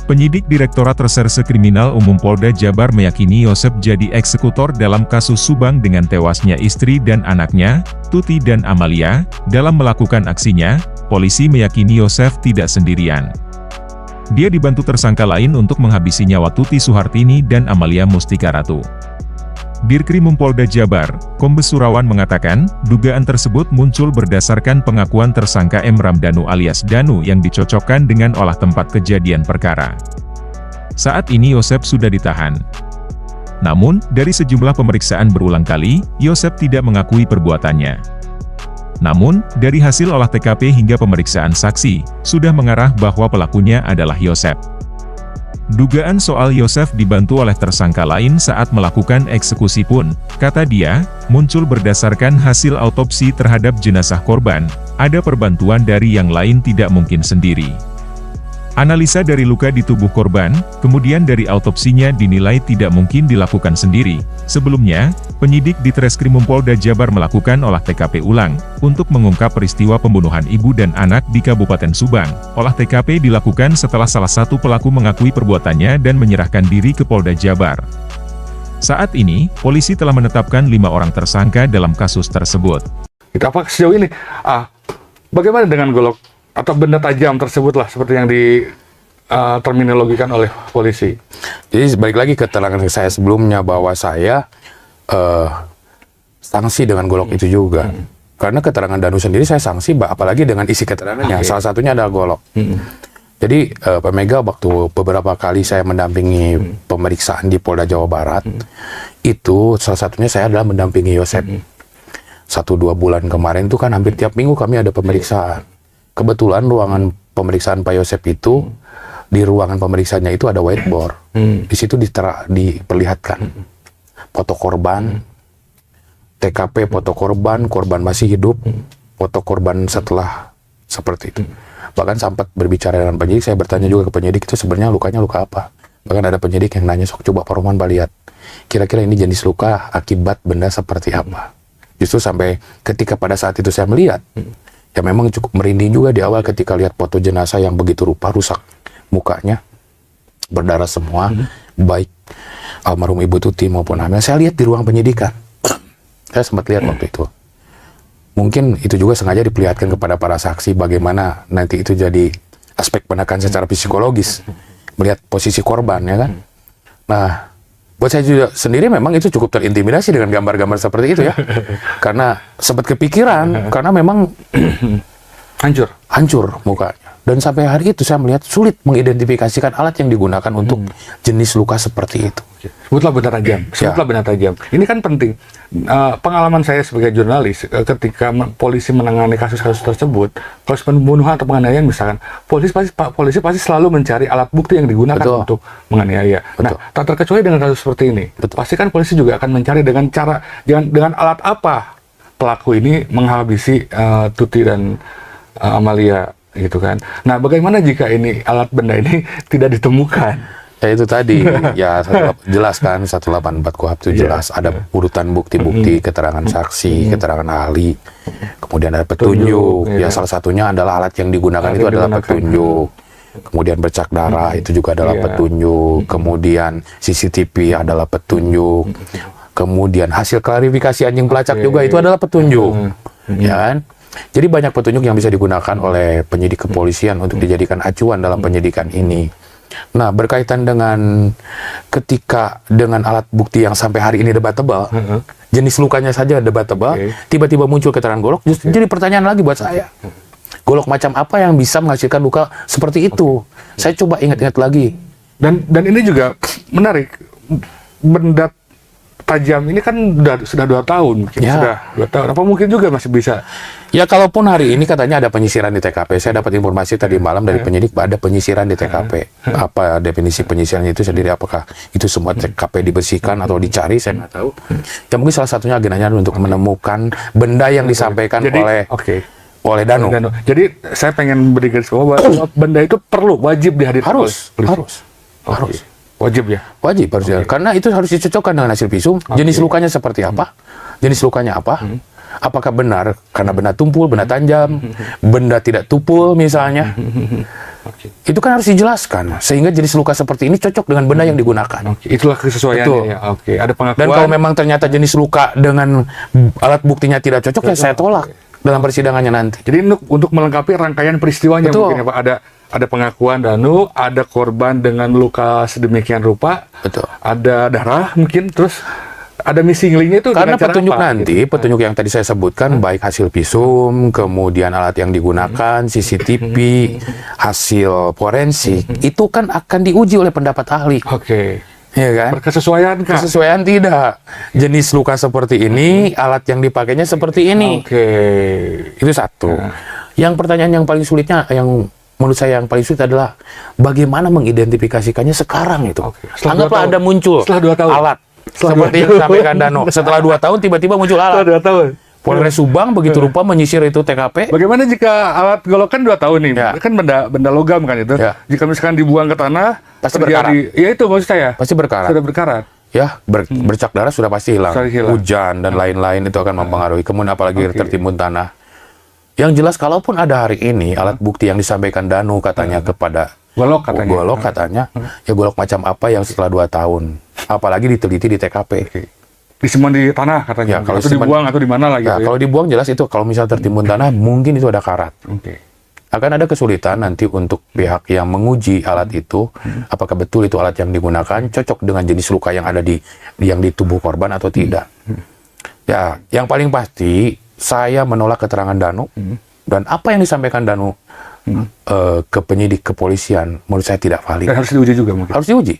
Penyidik Direktorat Reserse Kriminal Umum Polda Jabar meyakini Yosep jadi eksekutor dalam kasus Subang dengan tewasnya istri dan anaknya, Tuti dan Amalia. Dalam melakukan aksinya, polisi meyakini Yosep tidak sendirian. Dia dibantu tersangka lain untuk menghabisi nyawa Tuti Suhartini dan Amalia Mustika Ratu. Dirkrim Polda Jabar, Kombes Surawan mengatakan, dugaan tersebut muncul berdasarkan pengakuan tersangka M. Ramdhanu alias Danu yang dicocokkan dengan olah tempat kejadian perkara. Saat ini Yosep sudah ditahan. Namun, dari sejumlah pemeriksaan berulang kali, Yosep tidak mengakui perbuatannya. Namun, dari hasil olah TKP hingga pemeriksaan saksi, sudah mengarah bahwa pelakunya adalah Yosep. Dugaan soal Yosep dibantu oleh tersangka lain saat melakukan eksekusi pun, kata dia, muncul berdasarkan hasil autopsi terhadap jenazah korban, ada perbantuan dari yang lain tidak mungkin sendiri. Analisa dari luka di tubuh korban, kemudian dari autopsinya dinilai tidak mungkin dilakukan sendiri. Sebelumnya, penyidik di Treskrimum Polda Jabar melakukan olah TKP ulang, untuk mengungkap peristiwa pembunuhan ibu dan anak di Kabupaten Subang. Olah TKP dilakukan setelah salah satu pelaku mengakui perbuatannya dan menyerahkan diri ke Polda Jabar. Saat ini, polisi telah menetapkan 5 orang tersangka dalam kasus tersebut. Apa sejauh ini, bagaimana dengan golok atau benda tajam tersebut lah, seperti yang terminologikan oleh polisi? Jadi balik lagi ke keterangan saya sebelumnya bahwa saya sanksi dengan golok itu juga. Karena keterangan Danu sendiri saya sanksi, apalagi dengan isi keterangannya. Salah satunya adalah golok. Jadi Pak Mega waktu beberapa kali saya mendampingi pemeriksaan di Polda Jawa Barat, itu salah satunya saya adalah mendampingi Yosep. 1-2 bulan kemarin itu kan hampir tiap minggu kami ada pemeriksaan. Kebetulan ruangan pemeriksaan Pak Yosep itu, di ruangan pemeriksaannya itu ada whiteboard. Di situ diperlihatkan foto korban, TKP foto korban, korban masih hidup, foto korban setelah seperti itu. Bahkan sempat berbicara dengan penyidik, saya bertanya juga ke penyidik itu sebenarnya lukanya luka apa. Bahkan ada penyidik yang nanya, sok coba Pak Roman lihat, kira-kira ini jenis luka akibat benda seperti apa. Justru sampai ketika pada saat itu saya melihat, ya memang cukup merinding juga di awal ketika lihat foto jenazah yang begitu rupa, rusak mukanya, berdarah semua, baik almarhum Ibu Tuti maupun Amel. Saya lihat di ruang penyidikan, saya sempat lihat waktu itu. Mungkin itu juga sengaja diperlihatkan kepada para saksi bagaimana nanti itu jadi aspek penekan secara psikologis, melihat posisi korban, ya kan. Nah, buat saya juga sendiri memang itu cukup terintimidasi dengan gambar-gambar seperti itu ya. Karena sempat kepikiran, karena memang hancur mukanya. Dan sampai hari itu saya melihat sulit mengidentifikasikan alat yang digunakan untuk jenis luka seperti itu. Sebutlah benda tajam. Benda tajam. Ini kan penting. Pengalaman saya sebagai jurnalis, ketika polisi menangani kasus-kasus tersebut, kasus pembunuhan atau penganiayaan misalkan, polisi pasti selalu mencari alat bukti yang digunakan untuk menganiaya. Nah, tak terkecuali dengan kasus seperti ini. Pasti kan polisi juga akan mencari dengan alat apa pelaku ini menghabisi Tuti dan Amalia, gitu kan. Nah, bagaimana jika ini alat benda ini tidak ditemukan? Ya itu tadi, ya jelas kan 184 KUHP itu jelas ada urutan bukti-bukti, keterangan saksi, keterangan ahli, kemudian ada petunjuk. Ya salah satunya adalah alat yang digunakan itu adalah petunjuk. Kemudian bercak darah itu juga adalah petunjuk. Kemudian CCTV adalah petunjuk. Kemudian hasil klarifikasi anjing pelacak juga itu adalah petunjuk. Ya kan? Jadi banyak petunjuk yang bisa digunakan oleh penyidik kepolisian untuk dijadikan acuan dalam penyidikan ini. Nah, berkaitan dengan ketika dengan alat bukti yang sampai hari ini debatable, jenis lukanya saja debatable, tiba-tiba muncul keterangan golok, jadi pertanyaan lagi buat saya. Golok macam apa yang bisa menghasilkan luka seperti itu? Saya coba ingat-ingat lagi. Dan ini juga menarik. Benda tajam ini kan sudah 2 tahun, sudah 2 tahun. Apa mungkin juga masih bisa? Ya, kalaupun hari ini katanya ada penyisiran di TKP, saya dapat informasi tadi malam dari penyidik ada penyisiran di TKP. Apa definisi penyisiran itu sendiri? Apakah itu semua TKP dibersihkan atau dicari? Saya nggak tahu. Ya mungkin salah satunya agendanya untuk menemukan benda yang disampaikan oleh Danu. Jadi saya pengen beri garis bawah bahwa benda itu wajib dihadirkan. Harus. Wajib ya? Wajib harus ya. Karena itu harus dicocokkan dengan hasil visum. Jenis lukanya seperti apa? Jenis lukanya apa? Apakah benar karena benda tumpul, benda tajam, benda tidak tupul misalnya? Oke. Itu kan harus dijelaskan sehingga jenis luka seperti ini cocok dengan benda yang digunakan. Oke. Itulah kesesuaiannya. Betul. Ya. Oke. Ada pengakuan. Dan kalau memang ternyata jenis luka dengan alat buktinya tidak cocok, ya saya tolak dalam persidangannya nanti. Jadi untuk melengkapi rangkaian peristiwanya Betul. mungkin ya Pak, ada pengakuan Danu, ada korban dengan luka sedemikian rupa, Betul. ada darah mungkin, terus ada missing link-nya itu Karena dengan cara petunjuk apa, nanti, gitu. petunjuk yang tadi saya sebutkan, baik hasil visum, kemudian alat yang digunakan, CCTV, hasil forensik, itu kan akan diuji oleh pendapat ahli. Oke. Ya kan? Berkesesuaian Kak. Kesesuaian tidak. Jenis luka seperti ini, alat yang dipakainya seperti ini. Oke. Itu satu. Yang pertanyaan yang paling sulitnya, yang menurut saya yang paling sulit adalah bagaimana mengidentifikasikannya sekarang itu. Oke. Setelah 2 Anggaplah tahun. ada muncul Setelah 2 tahun. alat. Setelah Seperti 2 yang disampaikan Dano. Setelah 2 tahun tiba-tiba muncul Setelah alat. 2 tahun. Polres Subang begitu rupa menyisir itu TKP. Bagaimana jika alat golokan 2 tahun nih? Ya. Kan benda logam kan itu. Ya. Jika misalkan dibuang ke tanah, Pasti ya itu maksud saya. Pasti berkarat. Sudah berkarat. Ya, bercak darah sudah pasti hilang. Pasti hilang. Hujan dan lain-lain itu akan mempengaruhi. Kemudian apalagi Oke. tertimbun tanah. Yang jelas kalaupun ada hari ini alat bukti yang disampaikan Danu katanya kepada Golok katanya. Golok katanya, ya golok macam apa yang setelah 2 tahun. Apalagi diteliti di TKP. Disimpan di tanah katanya. Ya, kalau atau disimpan- dibuang atau di mana lagi. Ya, kalau dibuang jelas itu kalau misalnya tertimbun tanah mungkin itu ada karat. Oke. Akan ada kesulitan nanti untuk pihak yang menguji alat itu apakah betul itu alat yang digunakan cocok dengan jenis luka yang ada di tubuh korban atau tidak. Ya, yang paling pasti saya menolak keterangan Danu dan apa yang disampaikan Danu ke penyidik kepolisian menurut saya tidak valid. Dan harus diuji juga mungkin. Harus diuji.